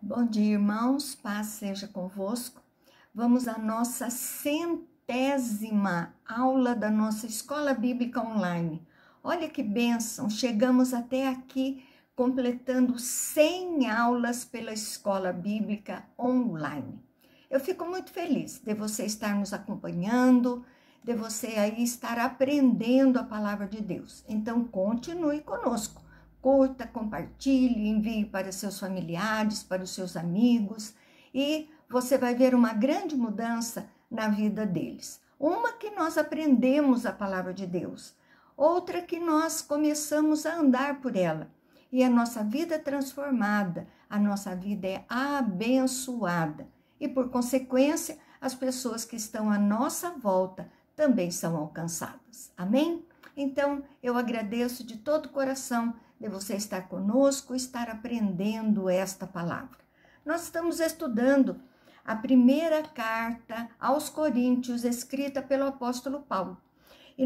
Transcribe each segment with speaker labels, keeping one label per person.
Speaker 1: Bom dia, irmãos, paz seja convosco. Vamos à nossa 100ª aula da nossa Escola Bíblica Online. Olha que bênção, chegamos até aqui completando 100 aulas pela Escola Bíblica Online. Eu fico muito feliz de você estar nos acompanhando, de você aí estar aprendendo a palavra de Deus. Então, continue conosco. Curta, compartilhe, envie para seus familiares, para os seus amigos e você vai ver uma grande mudança na vida deles. Uma que nós aprendemos a palavra de Deus, outra que nós começamos a andar por ela e a nossa vida é transformada, a nossa vida é abençoada e por consequência as pessoas que estão à nossa volta também são alcançadas. Amém? Então eu agradeço de todo o coração de você estar conosco, estar aprendendo esta palavra. Nós estamos estudando a primeira carta aos Coríntios, escrita pelo apóstolo Paulo. E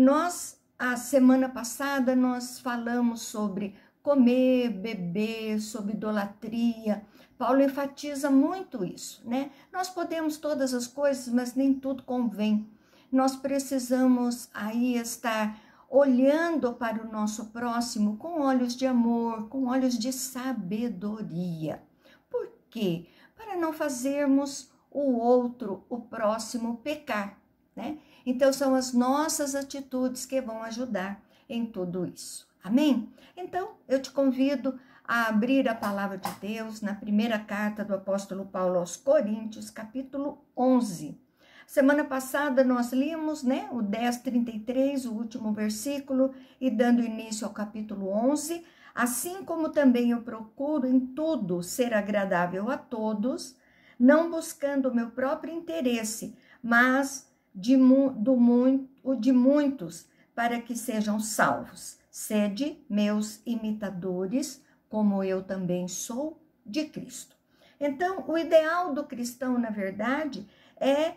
Speaker 1: a semana passada, nós falamos sobre comer, beber, sobre idolatria. Paulo enfatiza muito isso, né? Nós podemos todas as coisas, mas nem tudo convém. Nós precisamos aí estar olhando para o nosso próximo com olhos de amor, com olhos de sabedoria. Por quê? Para não fazermos o outro, o próximo, pecar, né? Então, são as nossas atitudes que vão ajudar em tudo isso. Amém? Então, eu te convido a abrir a palavra de Deus na primeira carta do apóstolo Paulo aos Coríntios, capítulo 11. Semana passada nós lemos, o 10:33, o último versículo, e dando início ao capítulo 11, assim como também eu procuro em tudo ser agradável a todos, não buscando o meu próprio interesse, mas o de muitos, para que sejam salvos. Sede meus imitadores, como eu também sou de Cristo. Então, o ideal do cristão, na verdade, é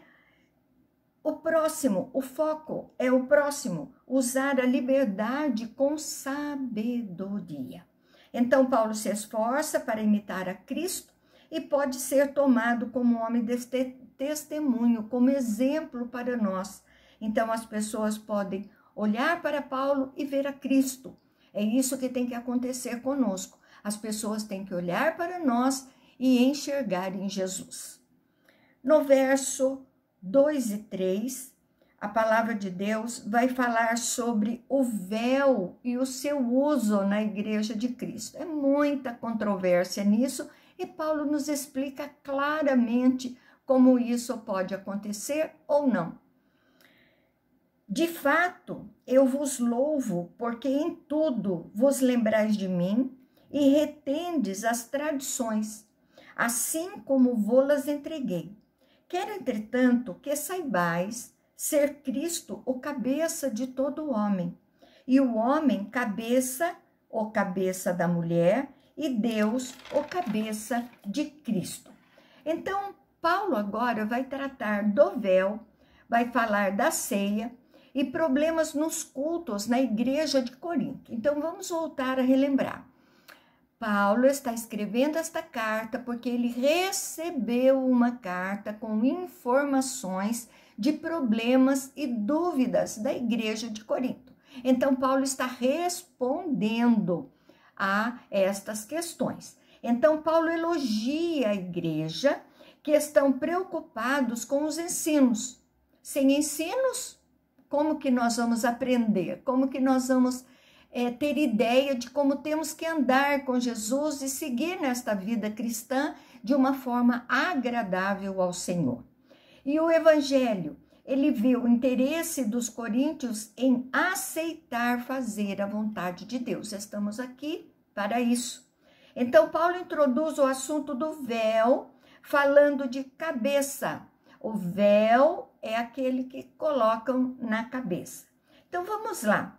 Speaker 1: o próximo, o foco é o próximo, usar a liberdade com sabedoria. Então, Paulo se esforça para imitar a Cristo e pode ser tomado como homem de testemunho, como exemplo para nós. Então, as pessoas podem olhar para Paulo e ver a Cristo. É isso que tem que acontecer conosco. As pessoas têm que olhar para nós e enxergar em Jesus. No verso 2 e 3, a palavra de Deus vai falar sobre o véu e o seu uso na igreja de Cristo. É muita controvérsia nisso e Paulo nos explica claramente como isso pode acontecer ou não. De fato, eu vos louvo, porque em tudo vos lembrais de mim e retendes as tradições, assim como vô-las entreguei. Quero, entretanto, que saibais ser Cristo o cabeça de todo homem, e o homem o cabeça da mulher, e Deus o cabeça de Cristo. Então, Paulo agora vai tratar do véu, vai falar da ceia e problemas nos cultos na igreja de Corinto. Então, vamos voltar a relembrar. Paulo está escrevendo esta carta porque ele recebeu uma carta com informações de problemas e dúvidas da igreja de Corinto. Então, Paulo está respondendo a estas questões. Então, Paulo elogia a igreja que estão preocupados com os ensinos. Sem ensinos, como que nós vamos aprender? Como que nós vamos ter ideia de como temos que andar com Jesus e seguir nesta vida cristã de uma forma agradável ao Senhor. E o evangelho, ele viu o interesse dos coríntios em aceitar fazer a vontade de Deus. Estamos aqui para isso. Então, Paulo introduz o assunto do véu, falando de cabeça. O véu é aquele que colocam na cabeça. Então, vamos lá.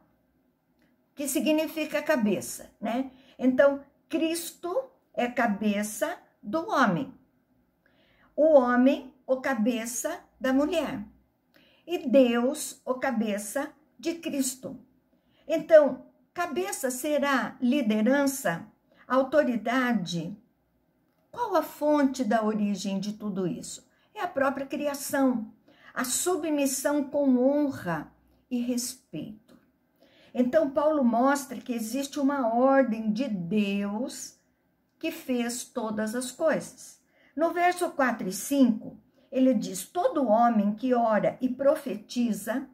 Speaker 1: Que significa cabeça, né? Então, Cristo é cabeça do homem. O homem, o cabeça da mulher. E Deus, o cabeça de Cristo. Então, cabeça será liderança, autoridade, Qual a fonte da origem de tudo isso? É a própria criação, a submissão com honra e respeito. Então, Paulo mostra que existe uma ordem de Deus que fez todas as coisas. No verso 4 e 5, ele diz: todo homem que ora e profetiza,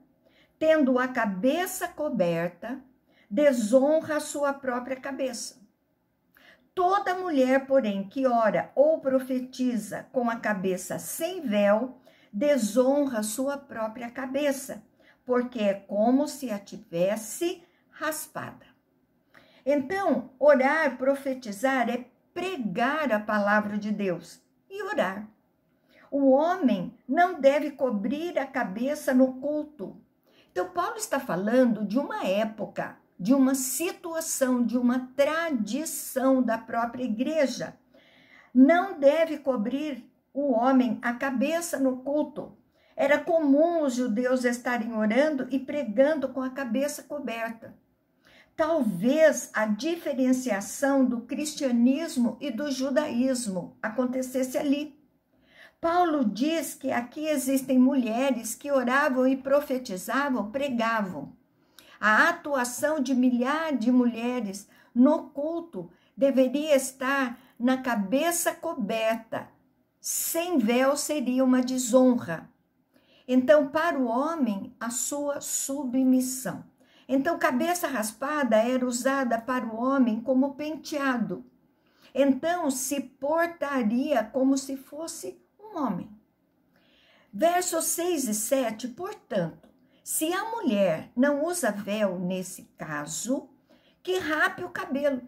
Speaker 1: tendo a cabeça coberta, desonra a sua própria cabeça. Toda mulher, porém, que ora ou profetiza com a cabeça sem véu, desonra a sua própria cabeça, porque é como se a tivesse raspada. Então, orar, profetizar é pregar a palavra de Deus e orar. O homem não deve cobrir a cabeça no culto. Então, Paulo está falando de uma época, de uma situação, de uma tradição da própria igreja. Não deve cobrir o homem a cabeça no culto. Era comum os judeus estarem orando e pregando com a cabeça coberta. Talvez a diferenciação do cristianismo e do judaísmo acontecesse ali. Paulo diz que aqui existem mulheres que oravam e profetizavam, pregavam. A atuação de milhares de mulheres no culto deveria estar na cabeça coberta. Sem véu seria uma desonra. Então, para o homem, a sua submissão. Então, cabeça raspada era usada para o homem como penteado. Então, se portaria como se fosse um homem. Versos 6 e 7, portanto, se a mulher não usa véu nesse caso, que rape o cabelo.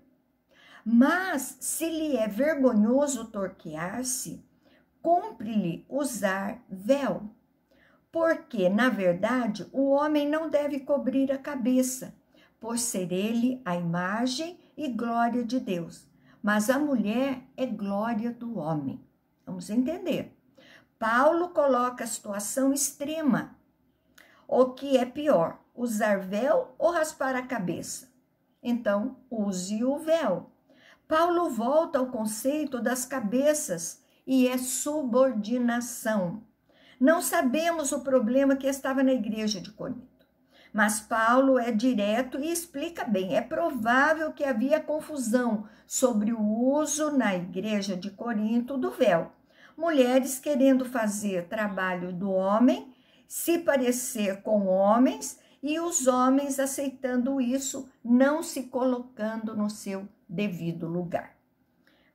Speaker 1: Mas, se lhe é vergonhoso torquear-se, cumpre-lhe usar véu. Porque, na verdade, o homem não deve cobrir a cabeça, por ser ele a imagem e glória de Deus. Mas a mulher é glória do homem. Vamos entender. Paulo coloca a situação extrema. O que é pior, usar véu ou raspar a cabeça? Então, use o véu. Paulo volta ao conceito das cabeças e é subordinação. Não sabemos o problema que estava na igreja de Corinto, mas Paulo é direto e explica bem. É provável que havia confusão sobre o uso na igreja de Corinto do véu. Mulheres querendo fazer trabalho do homem, se parecer com homens, e os homens aceitando isso, não se colocando no seu devido lugar.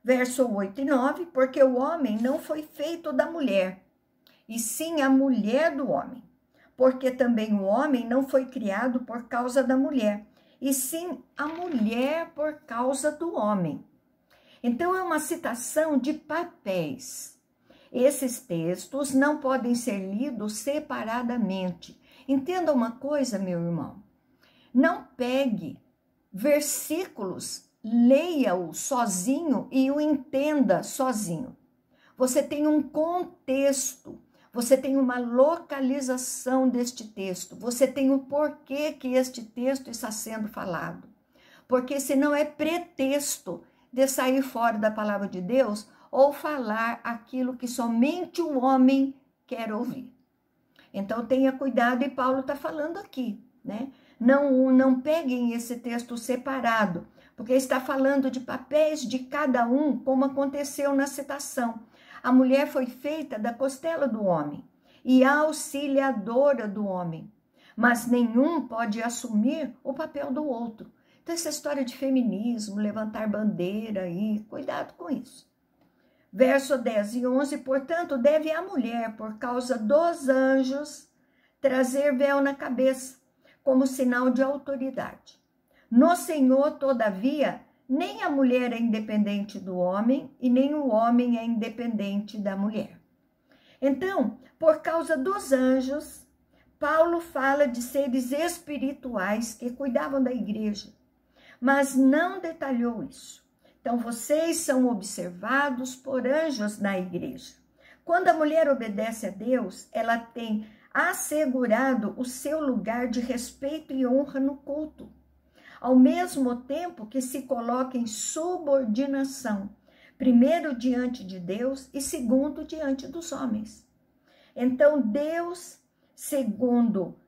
Speaker 1: Verso 8 e 9, porque o homem não foi feito da mulher, e sim a mulher do homem. Porque também o homem não foi criado por causa da mulher, e sim a mulher por causa do homem. Então é uma citação de papéis. Esses textos não podem ser lidos separadamente. Entenda uma coisa, meu irmão. Não pegue versículos, leia-o sozinho e o entenda sozinho. Você tem um contexto. Você tem uma localização deste texto. Você tem o porquê que este texto está sendo falado. Porque senão é pretexto de sair fora da palavra de Deus ou falar aquilo que somente o homem quer ouvir. Então tenha cuidado, e Paulo está falando aqui, né? Não peguem esse texto separado, porque está falando de papéis de cada um, como aconteceu na citação. A mulher foi feita da costela do homem e auxiliadora do homem, mas nenhum pode assumir o papel do outro. Então, essa história de feminismo, levantar bandeira aí, cuidado com isso. Verso 10 e 11, portanto, deve a mulher, por causa dos anjos, trazer véu na cabeça, como sinal de autoridade. No Senhor, todavia, nem a mulher é independente do homem e nem o homem é independente da mulher. Então, por causa dos anjos, Paulo fala de seres espirituais que cuidavam da igreja, mas não detalhou isso. Então, vocês são observados por anjos na igreja. Quando a mulher obedece a Deus, ela tem assegurado o seu lugar de respeito e honra no culto, ao mesmo tempo que se coloca em subordinação, Primeiro diante de Deus e segundo diante dos homens. Então, Deus, seguindo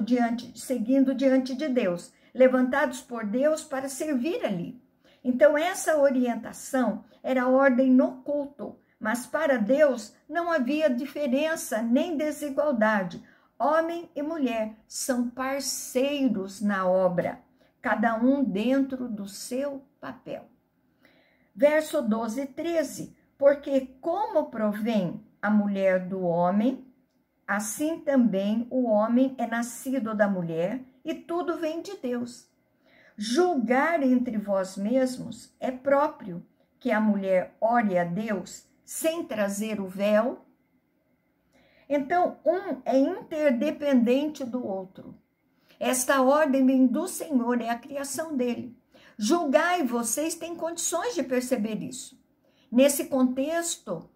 Speaker 1: diante de Deus, levantados por Deus para servir ali. Então, essa orientação era ordem no culto, mas para Deus não havia diferença nem desigualdade. Homem e mulher são parceiros na obra, cada um dentro do seu papel. Verso 12 e 13, porque como provém a mulher do homem, assim também o homem é nascido da mulher e tudo vem de Deus. Julgar entre vós mesmos é próprio que a mulher ore a Deus sem trazer o véu. Então, um é interdependente do outro. Esta ordem vem do Senhor, é a criação dele. Julgai, vocês têm condições de perceber isso. Nesse contexto,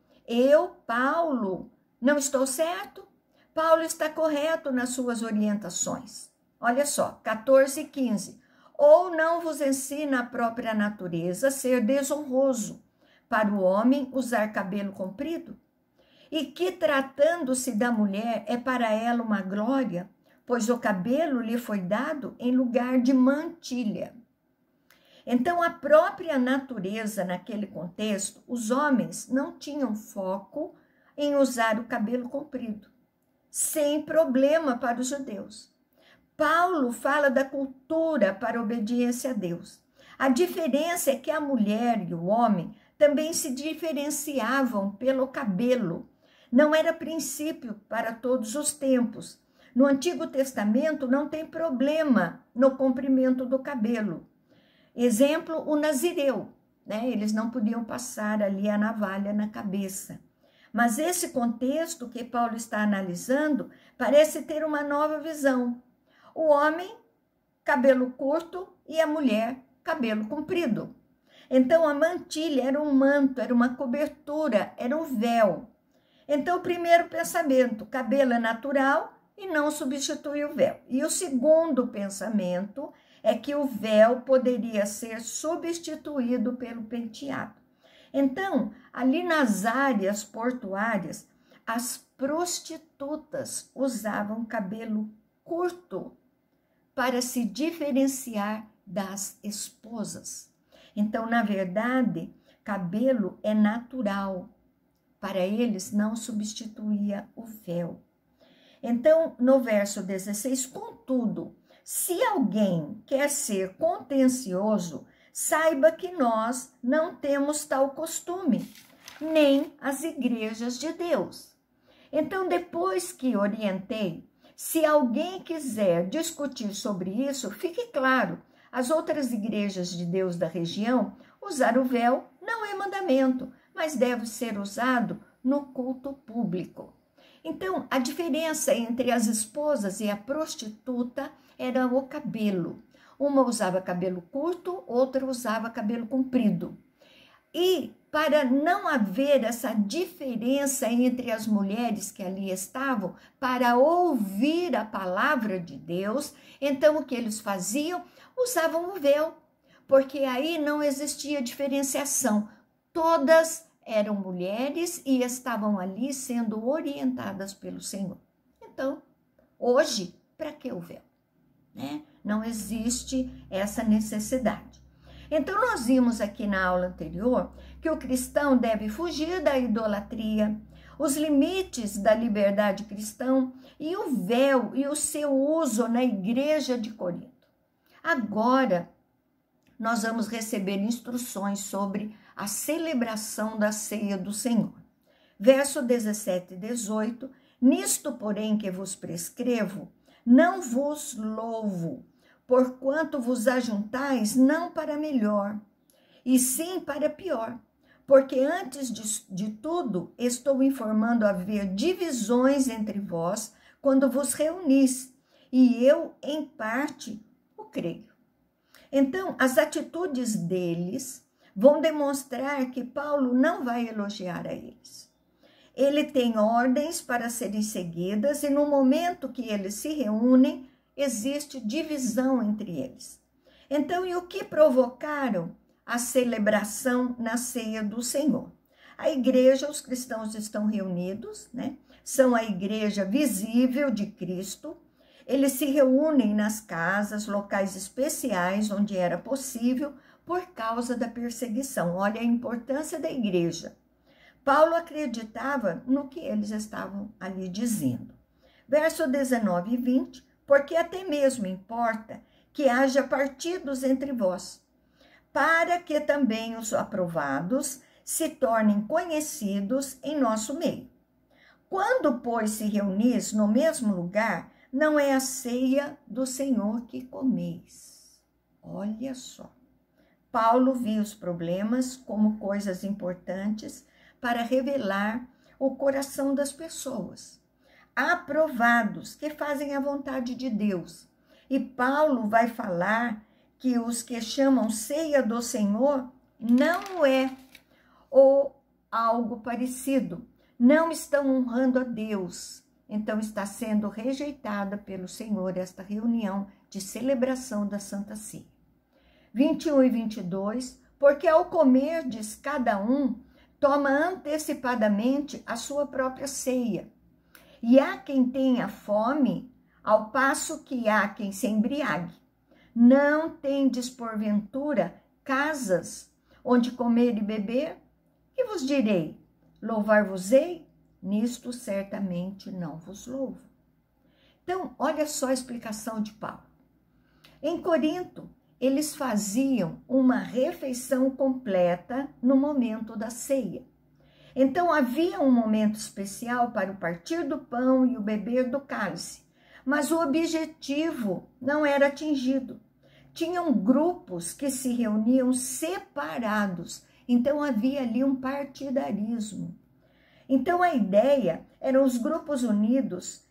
Speaker 1: Paulo, não estou certo? Paulo está correto nas suas orientações. Olha só, 14 e 15. Ou não vos ensina a própria natureza ser desonroso para o homem usar cabelo comprido? E que, tratando-se da mulher, é para ela uma glória, pois o cabelo lhe foi dado em lugar de mantilha. Então, a própria natureza, naquele contexto, os homens não tinham foco em usar o cabelo comprido, sem problema para os judeus. Paulo fala da cultura para a obediência a Deus. A diferença é que a mulher e o homem também se diferenciavam pelo cabelo. Não era princípio para todos os tempos. No Antigo Testamento não tem problema no comprimento do cabelo. Exemplo, o nazireu, né? Eles não podiam passar ali a navalha na cabeça. Mas esse contexto que Paulo está analisando parece ter uma nova visão. O homem, cabelo curto, e a mulher, cabelo comprido. Então, a mantilha era um manto, era uma cobertura, era um véu. Então, o primeiro pensamento, cabelo é natural e não substitui o véu. E o segundo pensamento é que o véu poderia ser substituído pelo penteado. Então, ali nas áreas portuárias, as prostitutas usavam cabelo curto para se diferenciar das esposas. Então, na verdade, cabelo é natural. Para eles, não substituía o véu. Então, no verso 16, contudo, se alguém quer ser contencioso, saiba que nós não temos tal costume, nem as igrejas de Deus. Então, depois que orientei, se alguém quiser discutir sobre isso, fique claro, as outras igrejas de Deus da região, usar o véu não é mandamento, mas deve ser usado no culto público. Então, a diferença entre as esposas e a prostituta era o cabelo. Uma usava cabelo curto, outra usava cabelo comprido. E para não haver essa diferença entre as mulheres que ali estavam, para ouvir a palavra de Deus, então o que eles faziam? Usavam o véu, porque aí não existia diferenciação. Todas eram mulheres e estavam ali sendo orientadas pelo Senhor. Então, hoje, para que o véu? Né? Não existe essa necessidade. Então, nós vimos aqui na aula anterior que o cristão deve fugir da idolatria, os limites da liberdade cristã e o véu e o seu uso na igreja de Corinto. Agora, nós vamos receber instruções sobre a celebração da ceia do Senhor. Verso 17 e 18, nisto, porém, que vos prescrevo, não vos louvo, porquanto vos ajuntais não para melhor, e sim para pior. Porque antes de tudo, estou informando haver divisões entre vós quando vos reunis, e eu, em parte, o creio. Então, as atitudes deles vão demonstrar que Paulo não vai elogiar a eles. Ele tem ordens para serem seguidas e no momento que eles se reúnem, existe divisão entre eles. Então, e o que provocaram a celebração na ceia do Senhor. A igreja, os cristãos estão reunidos, né? São a igreja visível de Cristo. Eles se reúnem nas casas, locais especiais onde era possível por causa da perseguição. Olha a importância da igreja. Paulo acreditava no que eles estavam ali dizendo. Verso 19 e 20, porque até mesmo importa que haja partidos entre vós, para que também os aprovados se tornem conhecidos em nosso meio. Quando, pois, se reunis no mesmo lugar, não é a ceia do Senhor que comeis. Olha só. Paulo viu os problemas como coisas importantes para revelar o coração das pessoas. Aprovados, que fazem a vontade de Deus. E Paulo vai falar que os que chamam ceia do Senhor não é ou algo parecido, não estão honrando a Deus. Então está sendo rejeitada pelo Senhor esta reunião de celebração da Santa Ceia. 21 e 22, porque ao comerdes cada um toma antecipadamente a sua própria ceia. E há quem tenha fome, ao passo que há quem se embriague. Não tendes, porventura, casas onde comer e beber? Que vos direi? Louvar-vos-ei? Nisto certamente não vos louvo. Então, olha só a explicação de Paulo. Em Corinto, eles faziam uma refeição completa no momento da ceia. Então, havia um momento especial para o partir do pão e o beber do cálice, mas o objetivo não era atingido. Tinham grupos que se reuniam separados, então havia ali um partidarismo. Então, a ideia eram os grupos unidos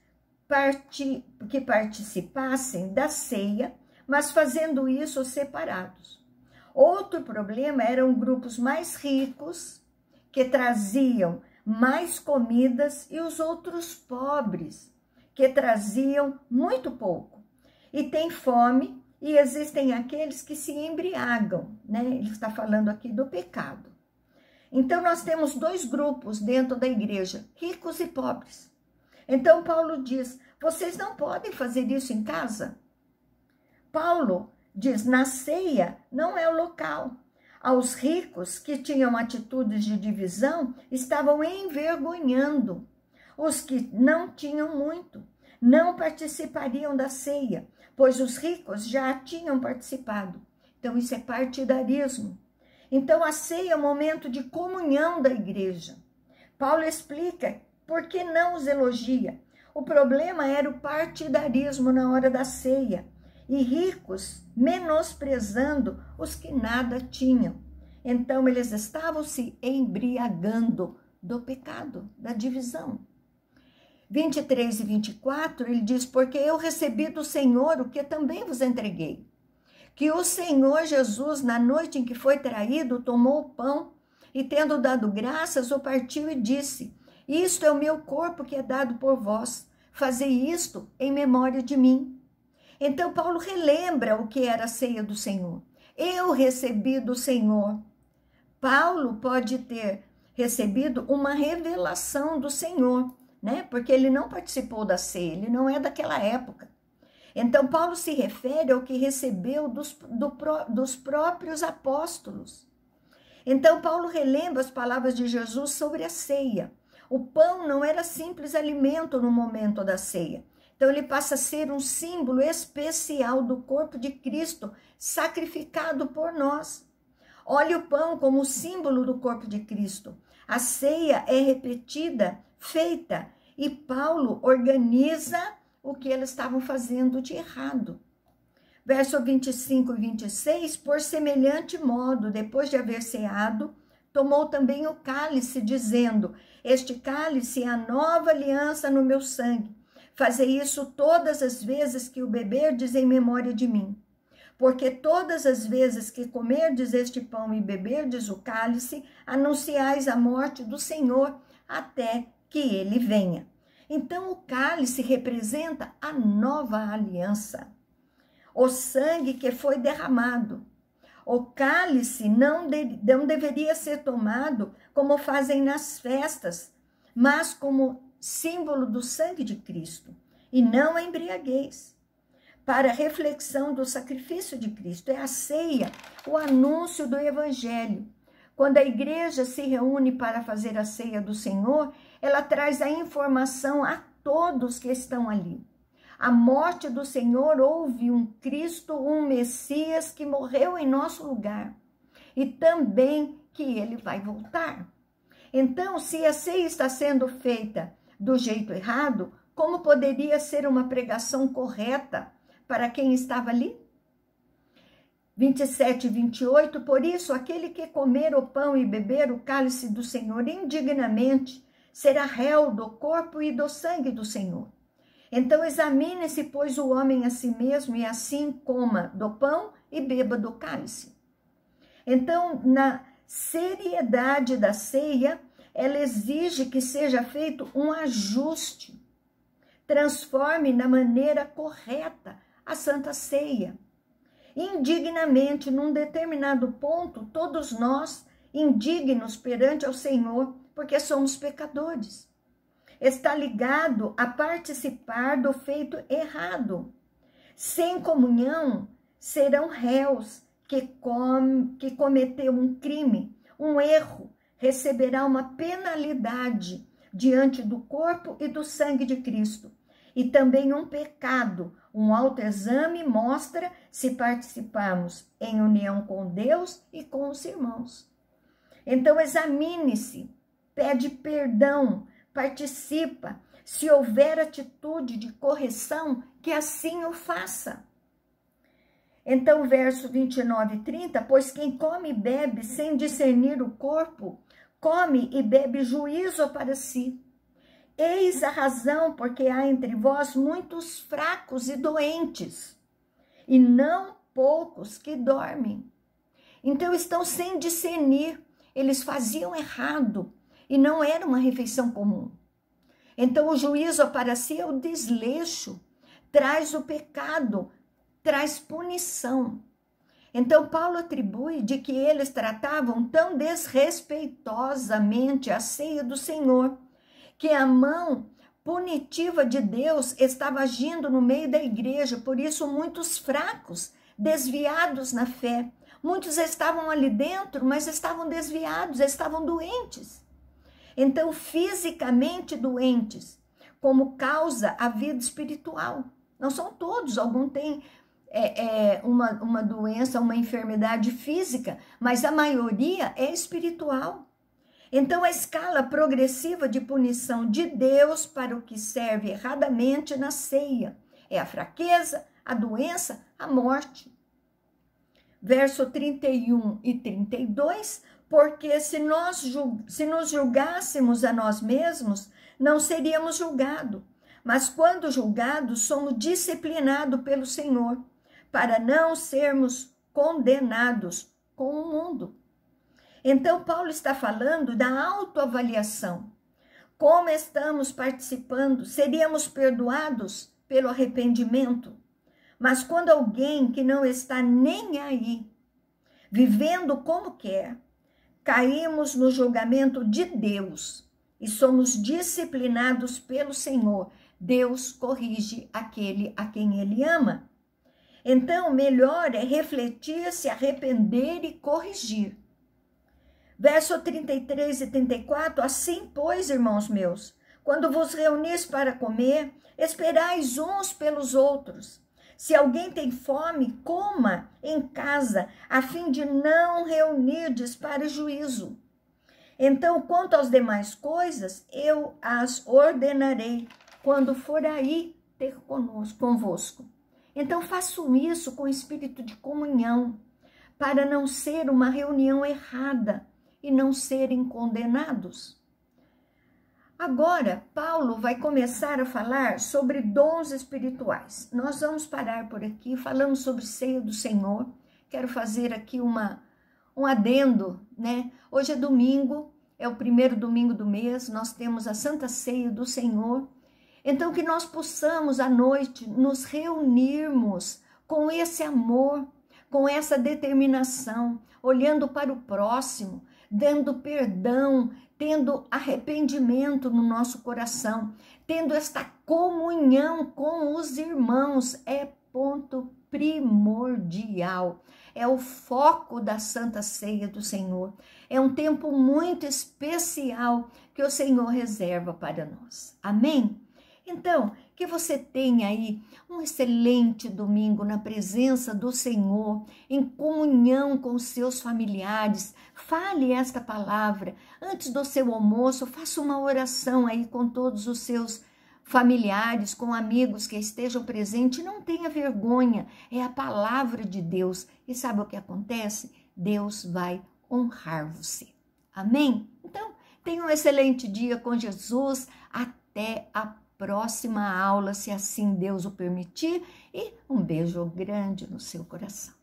Speaker 1: que participassem da ceia, mas fazendo isso separados. Outro problema eram grupos mais ricos, que traziam mais comidas, e os outros pobres, que traziam muito pouco. E tem fome, e existem aqueles que se embriagam, né? Ele está falando aqui do pecado. Então, nós temos dois grupos dentro da igreja, ricos e pobres. Então, Paulo diz, vocês não podem fazer isso em casa? Paulo diz, na ceia não é o local. Aos ricos que tinham atitudes de divisão, estavam envergonhando. Os que não tinham muito, não participariam da ceia, pois os ricos já tinham participado. Então, isso é partidarismo. Então, a ceia é um momento de comunhão da igreja. Paulo explica por que não os elogia. O problema era o partidarismo na hora da ceia, e ricos menosprezando os que nada tinham. Então, eles estavam se embriagando do pecado, da divisão. 23 e 24, ele diz, porque eu recebi do Senhor o que também vos entreguei, que o Senhor Jesus, na noite em que foi traído, tomou o pão e, tendo dado graças, o partiu e disse, isto é o meu corpo que é dado por vós, fazei isto em memória de mim. Então, Paulo relembra o que era a ceia do Senhor. Eu recebi do Senhor. Paulo pode ter recebido uma revelação do Senhor, né? Porque ele não participou da ceia, ele não é daquela época. Então, Paulo se refere ao que recebeu dos próprios apóstolos. Então, Paulo relembra as palavras de Jesus sobre a ceia. O pão não era simples alimento no momento da ceia. Então, ele passa a ser um símbolo especial do corpo de Cristo, sacrificado por nós. Olhe o pão como símbolo do corpo de Cristo. A ceia é repetida, feita, e Paulo organiza o que eles estavam fazendo de errado. Verso 25 e 26, por semelhante modo, depois de haver ceado, tomou também o cálice, dizendo, este cálice é a nova aliança no meu sangue. Fazei isso todas as vezes que o beberdes em memória de mim. Porque todas as vezes que comerdes este pão e beberdes o cálice, anunciais a morte do Senhor até que ele venha. Então, o cálice representa a nova aliança, o sangue que foi derramado. O cálice não deveria ser tomado como fazem nas festas, mas como símbolo do sangue de Cristo, e não a embriaguez. Para a reflexão do sacrifício de Cristo, é a ceia, o anúncio do evangelho. Quando a igreja se reúne para fazer a ceia do Senhor, ela traz a informação a todos que estão ali. A morte do Senhor houve um Cristo, um Messias que morreu em nosso lugar. E também que ele vai voltar. Então, se a ceia está sendo feita do jeito errado, como poderia ser uma pregação correta para quem estava ali? 27 e 28, por isso, aquele que comer o pão e beber o cálice do Senhor indignamente, será réu do corpo e do sangue do Senhor. Então examine-se, pois, o homem a si mesmo, e assim coma do pão e beba do cálice. Então, na seriedade da ceia, ela exige que seja feito um ajuste. Transforme na maneira correta a Santa Ceia. Indignamente, num determinado ponto, todos nós, indignos perante ao Senhor, porque somos pecadores. Está ligado a participar do feito errado. Sem comunhão, serão réus que cometeu um crime, um erro, receberá uma penalidade diante do corpo e do sangue de Cristo. E também um pecado, um autoexame mostra se participamos em união com Deus e com os irmãos. Então examine-se, pede perdão, participa. Se houver atitude de correção, que assim o faça. Então, verso 29 e 30, pois quem come e bebe sem discernir o corpo, come e bebe juízo para si. Eis a razão porque há entre vós muitos fracos e doentes, e não poucos que dormem. Então, estão sem discernir, eles faziam errado, e não era uma refeição comum. Então, o juízo para si é o desleixo, traz o pecado, traz punição. Então, Paulo atribui de que eles tratavam tão desrespeitosamente a ceia do Senhor, que a mão punitiva de Deus estava agindo no meio da igreja, por isso muitos fracos, desviados na fé. Muitos estavam ali dentro, mas estavam desviados, estavam doentes. Então, fisicamente doentes, como causa a vida espiritual. Não são todos, alguns têm uma doença, uma enfermidade física, mas a maioria é espiritual. Então, a escala progressiva de punição de Deus para o que serve erradamente na ceia é a fraqueza, a doença, a morte. Verso 31 e 32, porque se nos julgássemos a nós mesmos, não seríamos julgados, mas quando julgados, somos disciplinados pelo Senhor, para não sermos condenados com o mundo. Então, Paulo está falando da autoavaliação. Como estamos participando? Seríamos perdoados pelo arrependimento? Mas quando alguém que não está nem aí, vivendo como quer, caímos no julgamento de Deus e somos disciplinados pelo Senhor, Deus corrige aquele a quem Ele ama. Então, melhor é refletir, se arrepender e corrigir. Verso 33 e 34, assim, pois, irmãos meus, quando vos reunis para comer, esperais uns pelos outros. Se alguém tem fome, coma em casa, a fim de não reunirdes para juízo. Então, quanto às demais coisas, eu as ordenarei quando for aí ter convosco. Então, façam isso com espírito de comunhão, para não ser uma reunião errada e não serem condenados. Agora, Paulo vai começar a falar sobre dons espirituais. Nós vamos parar por aqui, falando sobre ceia do Senhor. Quero fazer aqui um adendo, né? Hoje é domingo, é o primeiro domingo do mês, nós temos a Santa Ceia do Senhor. Então, que nós possamos à noite nos reunirmos com esse amor, com essa determinação, olhando para o próximo, dando perdão, tendo arrependimento no nosso coração, tendo esta comunhão com os irmãos, é ponto primordial. É o foco da Santa Ceia do Senhor. É um tempo muito especial que o Senhor reserva para nós. Amém? Então, que você tenha aí um excelente domingo na presença do Senhor, em comunhão com os seus familiares. Fale esta palavra. Antes do seu almoço, faça uma oração aí com todos os seus familiares, com amigos que estejam presentes. Não tenha vergonha, é a palavra de Deus. E sabe o que acontece? Deus vai honrar você. Amém? Então, tenha um excelente dia com Jesus. Até a próxima aula, se assim Deus o permitir, e um beijo grande no seu coração.